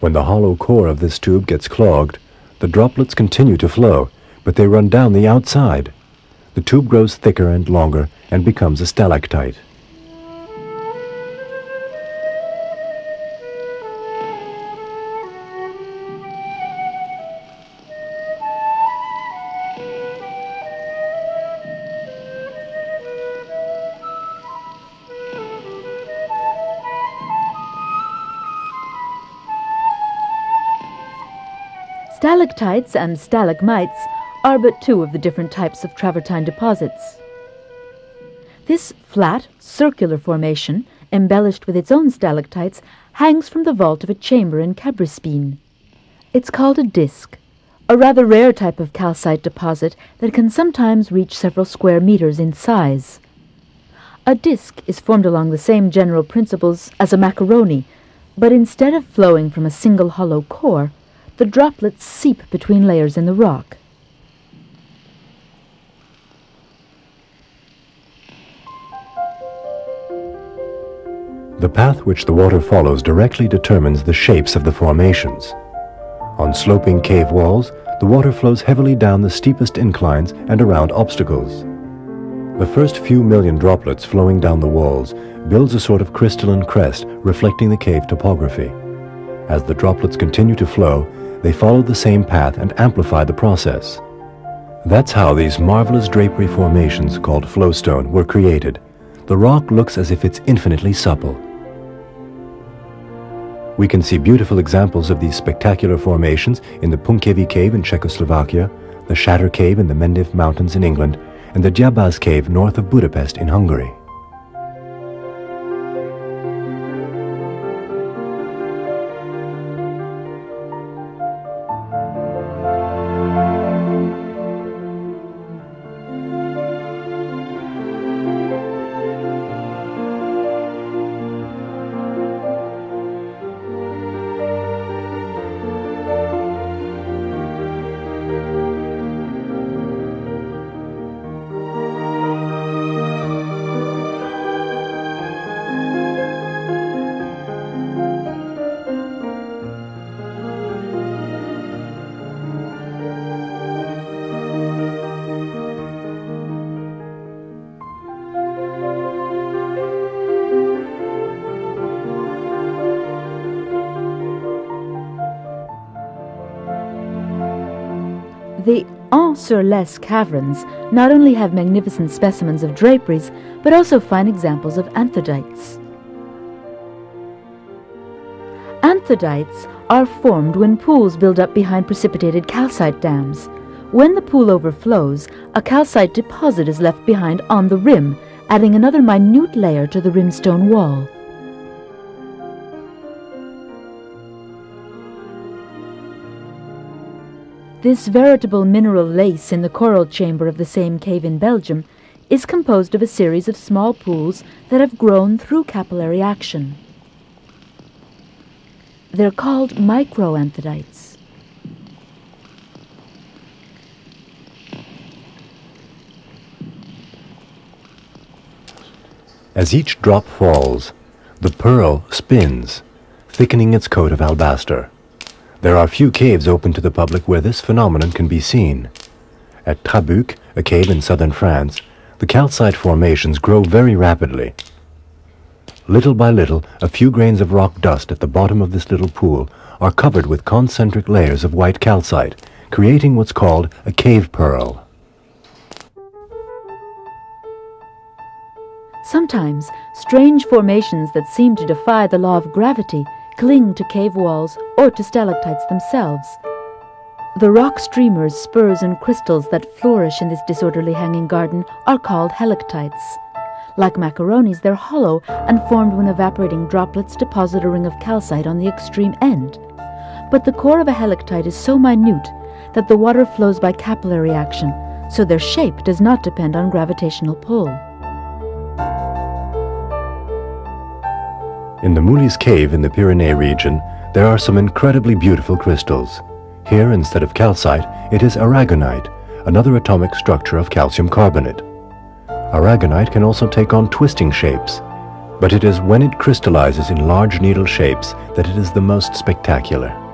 When the hollow core of this tube gets clogged, the droplets continue to flow, but they run down the outside. The tube grows thicker and longer and becomes a stalactite. Stalactites and stalagmites are but two of the different types of travertine deposits. This flat, circular formation, embellished with its own stalactites, hangs from the vault of a chamber in Cabrespine. It's called a disc, a rather rare type of calcite deposit that can sometimes reach several square meters in size. A disc is formed along the same general principles as a macaroni, but instead of flowing from a single hollow core, the droplets seep between layers in the rock. The path which the water follows directly determines the shapes of the formations. On sloping cave walls, the water flows heavily down the steepest inclines and around obstacles. The first few million droplets flowing down the walls builds a sort of crystalline crest reflecting the cave topography. As the droplets continue to flow, they follow the same path and amplify the process. That's how these marvelous drapery formations called flowstone were created. The rock looks as if it's infinitely supple. We can see beautiful examples of these spectacular formations in the Punkevni cave in Czechoslovakia, the Shatter cave in the Mendiv Mountains in England, and the Gyabaz cave north of Budapest in Hungary. The En-sur-Lesse caverns not only have magnificent specimens of draperies, but also fine examples of anthodites. Anthodites are formed when pools build up behind precipitated calcite dams. When the pool overflows, a calcite deposit is left behind on the rim, adding another minute layer to the rimstone wall. This veritable mineral lace in the coral chamber of the same cave in Belgium is composed of a series of small pools that have grown through capillary action. They're called microanthodites. As each drop falls, the pearl spins, thickening its coat of alabaster. There are few caves open to the public where this phenomenon can be seen. At Trabuc, a cave in southern France, the calcite formations grow very rapidly. Little by little, a few grains of rock dust at the bottom of this little pool are covered with concentric layers of white calcite, creating what's called a cave pearl. Sometimes, strange formations that seem to defy the law of gravity cling to cave walls or to stalactites themselves. The rock streamers, spurs, and crystals that flourish in this disorderly hanging garden are called helictites. Like macaronis, they're hollow and formed when evaporating droplets deposit a ring of calcite on the extreme end. But the core of a helictite is so minute that the water flows by capillary action, so their shape does not depend on gravitational pull. In the Moulis cave in the Pyrenees region, there are some incredibly beautiful crystals. Here, instead of calcite, it is aragonite, another atomic structure of calcium carbonate. Aragonite can also take on twisting shapes. but it is when it crystallizes in large needle shapes that it is the most spectacular.